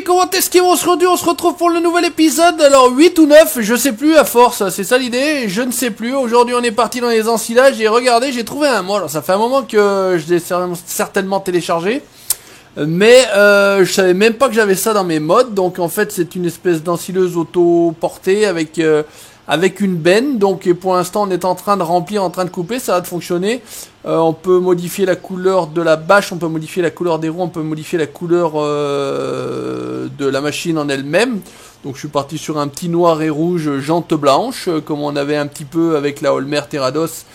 comment est-ce qu'on se retrouve? On se retrouve pour le nouvel épisode, alors 8 ou 9, je sais plus à force, c'est ça l'idée, je ne sais plus. Aujourd'hui on est parti dans les ensilages et regardez, j'ai trouvé un mot, alors ça fait un moment que je l'ai certainement téléchargé. Mais je savais même pas que j'avais ça dans mes mods, donc en fait c'est une espèce d'ensileuse auto-portée avec une benne, donc pour l'instant on est en train de remplir, en train de couper, ça va fonctionner. On peut modifier la couleur de la bâche, on peut modifier la couleur des roues, on peut modifier la couleur de la machine en elle-même. Donc je suis parti sur un petit noir et rouge jante blanche, comme on avait un petit peu avec la Holmer Terrados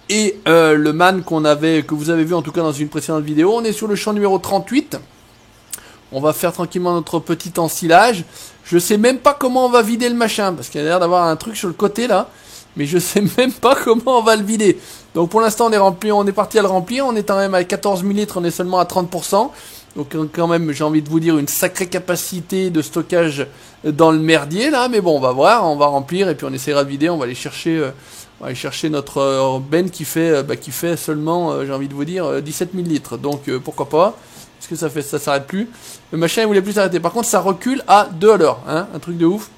et le MAN que vous avez vu en tout cas dans une précédente vidéo. On est sur le champ numéro 38. On va faire tranquillement notre petit ensilage. Je sais même pas comment on va vider le machin, parce qu'il a l'air d'avoir un truc sur le côté là, mais je sais même pas comment on va le vider. Donc pour l'instant on est parti à le remplir, on est quand même à 14 000 litres, on est seulement à 30%. Donc quand même j'ai envie de vous dire une sacrée capacité de stockage dans le merdier là, mais bon on va voir, on va remplir et puis on essaiera de vider, on va aller chercher notre benne qui fait seulement, j'ai envie de vous dire, 17 000 litres. Donc pourquoi pas. Qu'est-ce que ça s'arrête plus. Le machin il voulait plus s'arrêter. Par contre ça recule à 2 à l'heure, hein, un truc de ouf.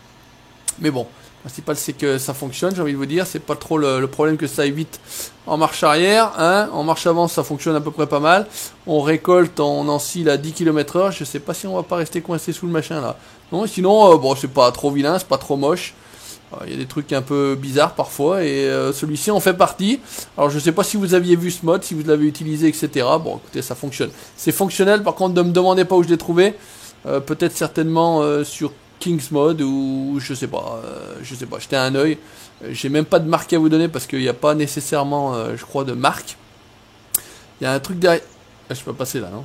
Mais bon, le principal c'est que ça fonctionne, j'ai envie de vous dire, c'est pas trop le problème que ça aille vite en marche arrière, hein. En marche avant ça fonctionne à peu près pas mal. On récolte, on ensile à 10 km/h, je sais pas si on va pas rester coincé sous le machin là. Non, sinon bon c'est pas trop vilain, c'est pas trop moche. Il y a des trucs un peu bizarres parfois et celui-ci en fait partie. Alors je sais pas si vous aviez vu ce mode, si vous l'avez utilisé, etc. Bon écoutez, ça fonctionne. C'est fonctionnel, par contre ne me demandez pas où je l'ai trouvé. Peut-être certainement sur King's Mode ou je sais pas, jetez un œil. J'ai même pas de marque à vous donner parce qu'il n'y a pas nécessairement, je crois, de marque. Il y a un truc derrière. Ah, je peux passer là, non?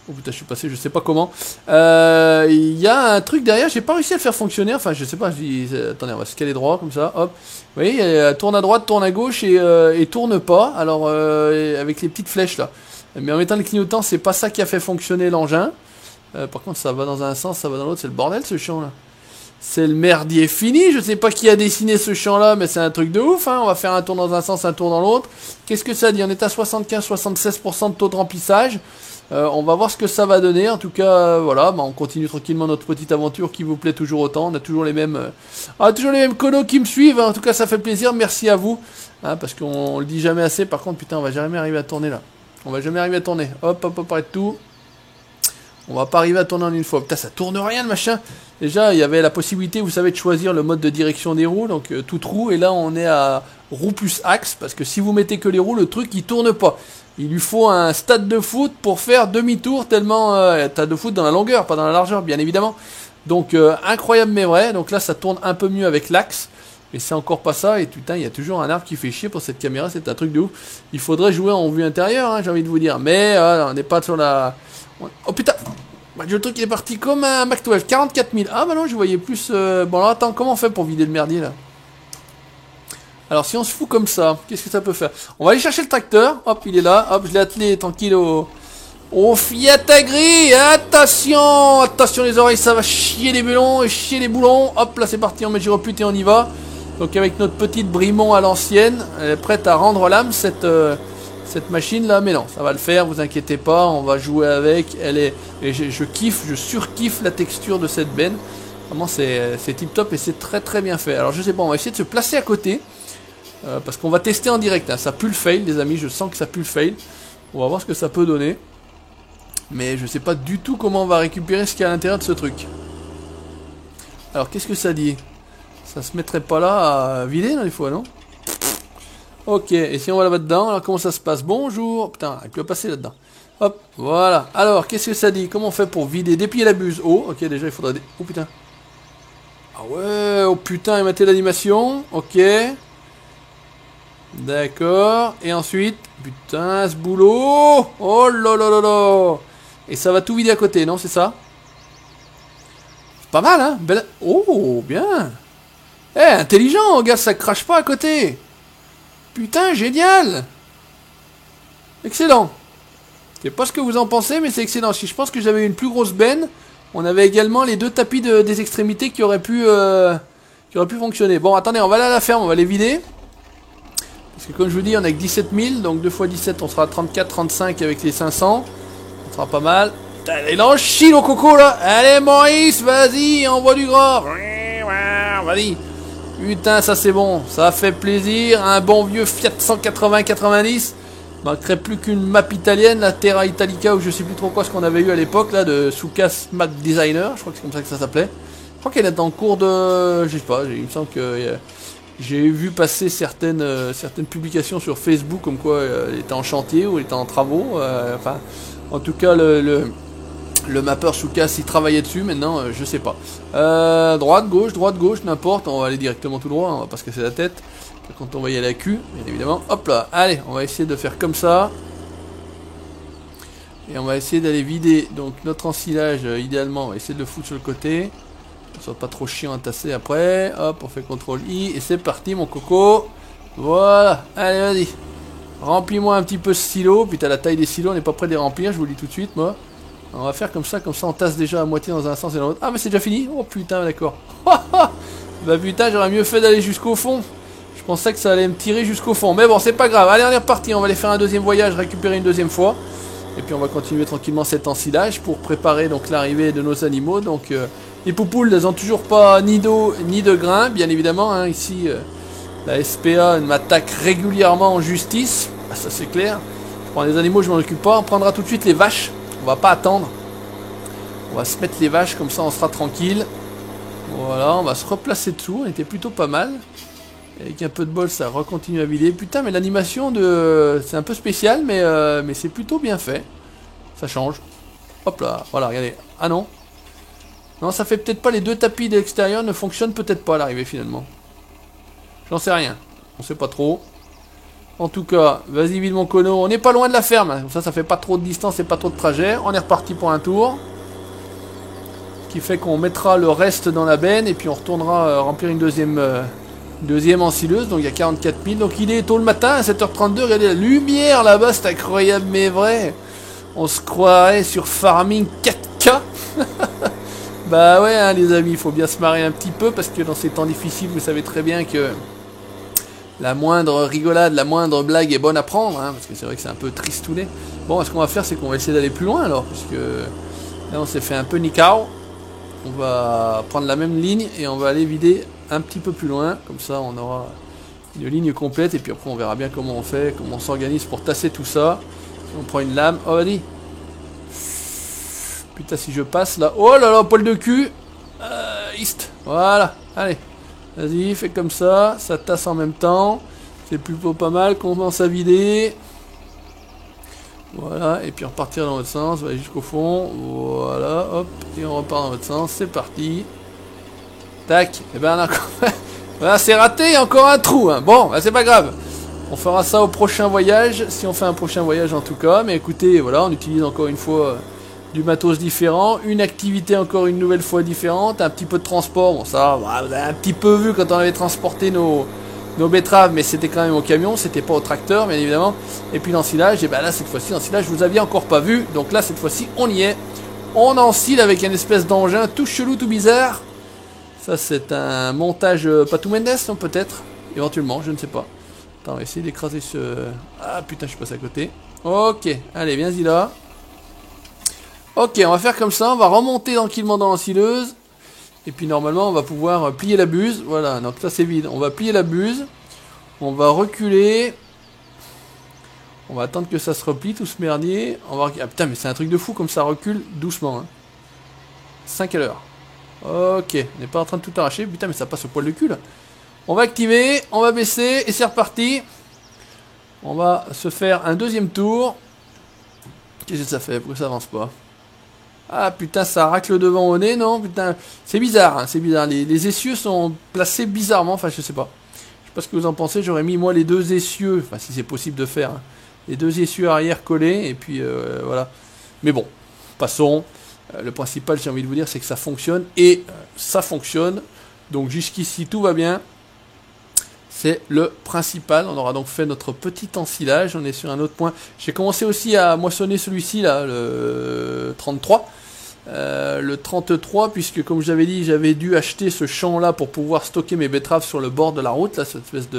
Oh putain, je suis passé, je sais pas comment. Il y a un truc derrière, j'ai pas réussi à le faire fonctionner. Enfin, je sais pas. Attendez, on va se caler droit comme ça. Hop. Vous voyez, tourne à droite, tourne à gauche et tourne pas. Alors, avec les petites flèches là. Mais en mettant le clignotant, c'est pas ça qui a fait fonctionner l'engin. Par contre, ça va dans un sens, ça va dans l'autre. C'est le bordel ce champ là. C'est le merdier fini. Je sais pas qui a dessiné ce champ là, mais c'est un truc de ouf. Hein. On va faire un tour dans un sens, un tour dans l'autre. Qu'est-ce que ça dit? On est à 75-76% de taux de remplissage. On va voir ce que ça va donner. En tout cas, voilà, on continue tranquillement notre petite aventure qui vous plaît toujours autant. On a toujours les mêmes, conos qui me suivent. Hein. En tout cas, ça fait plaisir. Merci à vous, hein, parce qu'on le dit jamais assez. Par contre, putain, on va jamais arriver à tourner là. On va jamais arriver à tourner. Hop, hop, hop, arrête tout. On va pas arriver à tourner en une fois. Putain, ça tourne rien le machin. Déjà, il y avait la possibilité, vous savez, de choisir le mode de direction des roues, donc toute roue. Et là, on est à roue plus axe, parce que si vous mettez que les roues, le truc il tourne pas. Il lui faut un stade de foot pour faire demi-tour, tellement stade de foot dans la longueur, pas dans la largeur, bien évidemment. Donc incroyable mais vrai. Donc là, ça tourne un peu mieux avec l'axe. Et c'est encore pas ça. Et putain, il y a toujours un arbre qui fait chier pour cette caméra. C'est un truc de ouf. Il faudrait jouer en vue intérieure, hein, j'ai envie de vous dire. Mais on n'est pas sur la... Oh putain, le truc il est parti comme un Mac 12, 44 000. Ah bah non, je voyais plus... Bon alors attends, comment on fait pour vider le merdier là? Alors si on se fout comme ça, qu'est-ce que ça peut faire? On va aller chercher le tracteur. Hop, il est là. Hop, je l'ai attelé tranquille au Fiat Agri. Attention, attention les oreilles, ça va chier les boulons et chier les boulons. Hop, là c'est parti, on met gyropute et on y va. Donc avec notre petite Brimont à l'ancienne, elle est prête à rendre l'âme cette machine là, mais non, ça va le faire, vous inquiétez pas, on va jouer avec. Et je kiffe, je surkiffe la texture de cette benne. Vraiment c'est tip top et c'est très très bien fait. Alors je sais pas, on va essayer de se placer à côté. Parce qu'on va tester en direct, hein. Ça pue le fail les amis, je sens que ça pue le fail. On va voir ce que ça peut donner. Mais je sais pas du tout comment on va récupérer ce qu'il y a à l'intérieur de ce truc. Alors qu'est-ce que ça dit? Ça se mettrait pas là à vider là des fois, non? Ok, et si on va là-bas dedans, alors comment ça se passe? Bonjour. Putain, il peut passer là-dedans. Hop, voilà. Alors qu'est-ce que ça dit? Comment on fait pour vider? Déplier la buse. Oh, ok, déjà il faudra... Oh putain. Ah ouais, oh putain, il mettait l'animation. Ok. D'accord, et ensuite, putain, ce boulot, oh là là là là, et ça va tout vider à côté, non, c'est ça? C'est pas mal, hein, belle... Oh, bien. Eh, intelligent, gars, ça crache pas à côté. Putain, génial. Excellent. Je sais pas ce que vous en pensez, mais c'est excellent. Si je pense que j'avais une plus grosse benne, on avait également les deux tapis des extrémités qui auraient pu fonctionner. Bon, attendez, on va aller à la ferme, on va les vider. Parce que comme je vous dis, on a que 17 000, donc 2 x 17, on sera à 34, 35 avec les 500. Ça sera pas mal. Putain, il en chie le coco là. Allez Maurice, vas-y, envoie du gras. Vas-y. Putain, ça c'est bon, ça fait plaisir. Un bon vieux Fiat 180-90. Manquerait plus qu'une map italienne, la Terra Italica, ou je sais plus trop quoi ce qu'on avait eu à l'époque là, de Soukas Map Designer. Je crois que c'est comme ça que ça s'appelait. Je crois qu'elle est en cours de, je sais pas, il me semble que j'ai vu passer certaines publications sur Facebook comme quoi elle était en chantier ou elle était en travaux. Enfin, en tout cas le mapper Soukas il travaillait dessus. Maintenant, je sais pas. Droite, gauche, n'importe. On va aller directement tout droit. On va pas se casser la tête. Quand on va y aller à cul, bien évidemment. Hop là, allez, on va essayer de faire comme ça. Et on va essayer d'aller vider donc notre ensilage, idéalement, on va essayer de le foutre sur le côté. Que ce soit pas trop chiant à tasser après. Hop, on fait CTRL I et c'est parti mon coco. Voilà, allez vas-y. Remplis-moi un petit peu ce silo. Putain, la taille des silos, on n'est pas prêt de les remplir, je vous le dis tout de suite moi. On va faire comme ça on tasse déjà à moitié dans un sens et dans l'autre. Ah mais c'est déjà fini. Oh putain, d'accord. Bah putain, j'aurais mieux fait d'aller jusqu'au fond. Je pensais que ça allait me tirer jusqu'au fond. Mais bon, c'est pas grave. Allez, on est reparti. On va aller faire un deuxième voyage, récupérer une deuxième fois. Et puis on va continuer tranquillement cet ensilage pour préparer donc l'arrivée de nos animaux. Donc les poupoules, elles n'ont toujours pas ni d'eau ni de grains, bien évidemment. Hein. Ici, la SPA m'attaque régulièrement en justice. Ah, ça c'est clair. Je prends les animaux, je m'en occupe pas. On prendra tout de suite les vaches. On va pas attendre. On va se mettre les vaches, comme ça on sera tranquille. Voilà, on va se replacer dessous. On était plutôt pas mal. Avec un peu de bol, ça recontinue à vider. Putain, mais l'animation de... C'est un peu spécial, mais c'est plutôt bien fait. Ça change. Hop là, voilà, regardez. Ah non. Non, ça fait peut-être pas, les deux tapis de l'extérieur ne fonctionnent peut-être pas à l'arrivée finalement. J'en sais rien. On sait pas trop. En tout cas, vas-y vide mon cono. On n'est pas loin de la ferme. Hein. Comme ça fait pas trop de distance et pas trop de trajet. On est reparti pour un tour. Ce qui fait qu'on mettra le reste dans la benne et puis on retournera remplir une deuxième ensileuse. Donc il y a 44 000. Donc il est tôt le matin à 7h32. Regardez la lumière là-bas, c'est incroyable mais vrai. On se croirait sur Farming 4K. Bah ouais hein, les amis, il faut bien se marrer un petit peu parce que dans ces temps difficiles, vous savez très bien que la moindre rigolade, la moindre blague est bonne à prendre, hein, parce que c'est vrai que c'est un peu tristouné. Bon, ce qu'on va faire, c'est qu'on va essayer d'aller plus loin alors, puisque là on s'est fait un peu nicao. On va prendre la même ligne et on va aller vider un petit peu plus loin, comme ça on aura une ligne complète et puis après on verra bien comment on fait, comment on s'organise pour tasser tout ça. On prend une lame, oh vas-y. Putain si je passe là, oh là là, poil de cul. Voilà, allez. Vas-y, fais comme ça tasse en même temps. C'est plutôt pas mal, commence à vider. Voilà, et puis repartir dans l'autre sens, on va aller jusqu'au fond. Voilà, hop, et on repart dans l'autre sens, c'est parti. Tac, et ben encore... voilà, c'est raté, il y a encore un trou. Hein. Bon, ben, c'est pas grave. On fera ça au prochain voyage, si on fait un prochain voyage en tout cas. Mais écoutez, voilà, on utilise encore une fois... du matos différent, une activité encore une nouvelle fois différente, un petit peu de transport, bon ça, vous avez un petit peu vu quand on avait transporté nos betteraves, mais c'était quand même au camion, c'était pas au tracteur bien évidemment, et puis l'ensilage, et ben là cette fois-ci l'ensilage vous aviez encore pas vu, donc là cette fois-ci on y est, on ensile avec une espèce d'engin tout chelou, tout bizarre, ça c'est un montage Patou Mendes, non peut-être, éventuellement, je ne sais pas, attends on va essayer d'écraser ce, ah putain je suis passé à côté, ok, allez viens-y là. Ok, on va faire comme ça, on va remonter tranquillement dans l'ensileuse. Et puis normalement, on va pouvoir plier la buse. Voilà, donc ça c'est vide. On va plier la buse. On va reculer. On va attendre que ça se replie, tout ce merdier. On va... Ah putain, mais c'est un truc de fou comme ça recule doucement. Hein. 5 à l'heure. Ok, on n'est pas en train de tout arracher. Putain, mais ça passe au poil de cul là. On va activer, on va baisser et c'est reparti. On va se faire un deuxième tour. Qu'est-ce que ça fait? Pourquoi ça avance pas? Ah putain, ça racle devant au nez, non? Putain, c'est bizarre, hein, c'est bizarre. Les essieux sont placés bizarrement, enfin je sais pas. Je sais pas ce que vous en pensez, j'aurais mis moi les deux essieux, enfin si c'est possible de faire, hein, les deux essieux arrière collés, et puis voilà. Mais bon, passons. Le principal, j'ai envie de vous dire, c'est que ça fonctionne, et ça fonctionne. Donc jusqu'ici, tout va bien. C'est le principal. On aura donc fait notre petit ensilage. On est sur un autre point. J'ai commencé aussi à moissonner celui-ci, là, le 33. Le 33, puisque comme j'avais dit, j'avais dû acheter ce champ-là pour pouvoir stocker mes betteraves sur le bord de la route. Là, cette espèce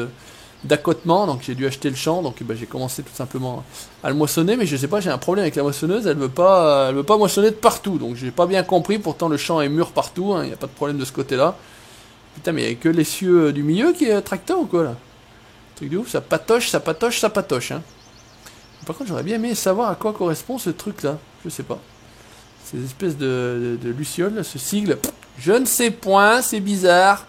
d'accotement, donc j'ai dû acheter le champ, donc j'ai commencé tout simplement à le moissonner, mais je sais pas, j'ai un problème avec la moissonneuse, elle veut pas moissonner de partout, donc j'ai pas bien compris, pourtant le champ est mûr partout, il n'y a pas de problème de ce côté-là. Putain, mais il n'y a que l'essieu du milieu qui est tracteur ou quoi là? Truc de ouf, ça patoche, ça patoche, ça patoche, hein. Par contre, j'aurais bien aimé savoir à quoi correspond ce truc-là. Je sais pas. Ces espèces de lucioles, là, ce sigle. Je ne sais point, c'est bizarre.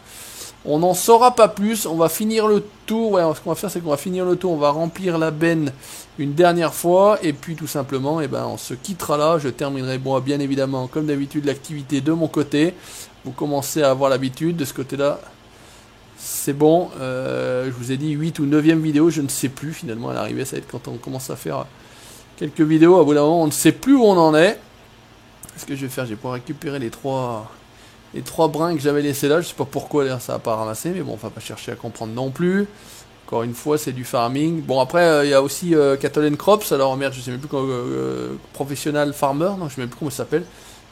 On n'en saura pas plus. On va finir le tour. Ouais, ce qu'on va faire, c'est qu'on va finir le tour. On va remplir la benne une dernière fois. Et puis, tout simplement, on se quittera là. Je terminerai, moi, bien évidemment, comme d'habitude, l'activité de mon côté. Vous commencez à avoir l'habitude de ce côté-là. C'est bon, je vous ai dit 8 ou 9e vidéo, je ne sais plus finalement à l'arrivée, ça va être quand on commence à faire quelques vidéos, à bout d'un moment on ne sait plus où on en est. Ce que je vais faire, je vais pouvoir récupérer les trois brins que j'avais laissés là, je sais pas pourquoi d'ailleurs ça n'a pas ramassé, mais bon, on va pas chercher à comprendre non plus. Encore une fois, c'est du farming. Bon, après, il y a aussi Cattle & Crops, alors merde, je sais même plus comment, Professional Farmer, non, je sais même plus comment ça s'appelle.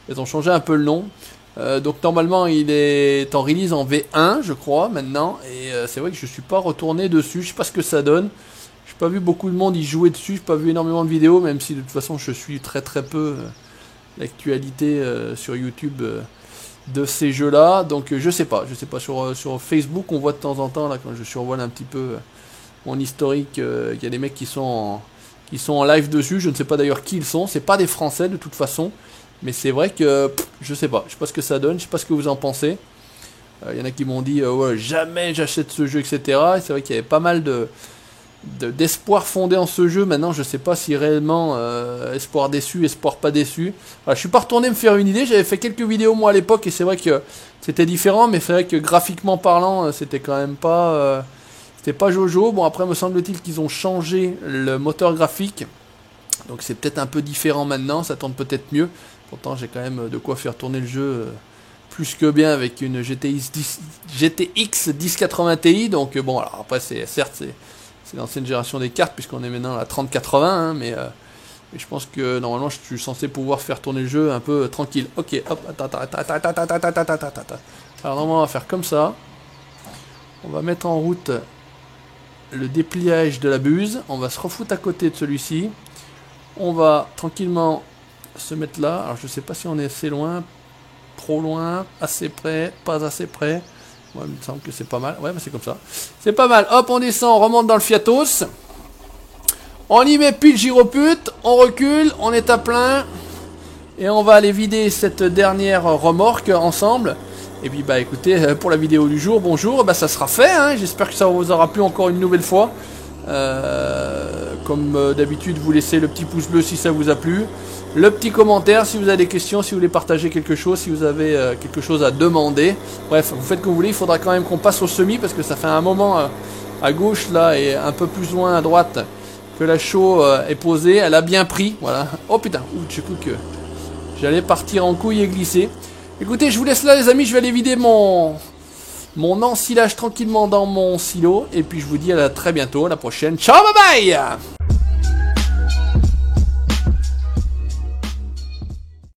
Ils ont changé un peu le nom. Donc normalement il est en release en V1 je crois maintenant, et c'est vrai que je suis pas retourné dessus, je sais pas ce que ça donne, j'ai pas vu beaucoup de monde y jouer dessus, j'ai pas vu énormément de vidéos, même si de toute façon je suis très peu l'actualité sur YouTube de ces jeux là, donc je sais pas sur Facebook on voit de temps en temps là quand je survole un petit peu mon historique, il y a des mecs qui sont en live dessus, je ne sais pas d'ailleurs qui ils sont, c'est pas des Français de toute façon. Mais c'est vrai que je sais pas ce que ça donne, je sais pas ce que vous en pensez. Y en a qui m'ont dit ouais, jamais j'achète ce jeu, etc. Et c'est vrai qu'il y avait pas mal d'espoir fondé en ce jeu. Maintenant, je sais pas si réellement espoir déçu, espoir pas déçu. Voilà, je suis pas retourné me faire une idée. J'avais fait quelques vidéos moi à l'époque et c'est vrai que c'était différent, mais c'est vrai que graphiquement parlant, c'était quand même pas, c'était pas Jojo. Bon après, me semble-t-il qu'ils ont changé le moteur graphique, donc c'est peut-être un peu différent maintenant. Ça tourne peut-être mieux. Pourtant, j'ai quand même de quoi faire tourner le jeu plus que bien avec une GTX 1080 Ti. Donc bon, alors après, certes, c'est l'ancienne génération des cartes, puisqu'on est maintenant à 3080, hein, mais je pense que normalement, je suis censé pouvoir faire tourner le jeu un peu tranquille. Ok, hop, attends. Alors normalement, on va faire comme ça. On va mettre en route le dépliage de la buse. On va se refoutre à côté de celui-ci. On va tranquillement se mettre là. Alors je sais pas si on est assez loin, trop loin, assez près, pas assez près. Ouais, il me semble que c'est pas mal. Ouais, mais c'est comme ça. C'est pas mal. Hop, on descend, on remonte dans le Fiatos. On y met pile gyropute, on recule, on est à plein. Et on va aller vider cette dernière remorque ensemble. Et puis bah écoutez, pour la vidéo du jour, bonjour, bah ça sera fait, hein. J'espère que ça vous aura plu encore une nouvelle fois. Comme d'habitude, vous laissez le petit pouce bleu si ça vous a plu. Le petit commentaire si vous avez des questions, si vous voulez partager quelque chose, si vous avez quelque chose à demander. Bref, vous faites comme vous voulez, il faudra quand même qu'on passe au semis parce que ça fait un moment à gauche là et un peu plus loin à droite que la chaux est posée. Elle a bien pris, voilà. Oh putain, j'ai cru que j'allais partir en couille et glisser. Écoutez, je vous laisse là les amis, je vais aller vider mon ensilage tranquillement dans mon silo. Et puis je vous dis à très bientôt, à la prochaine. Ciao, bye bye!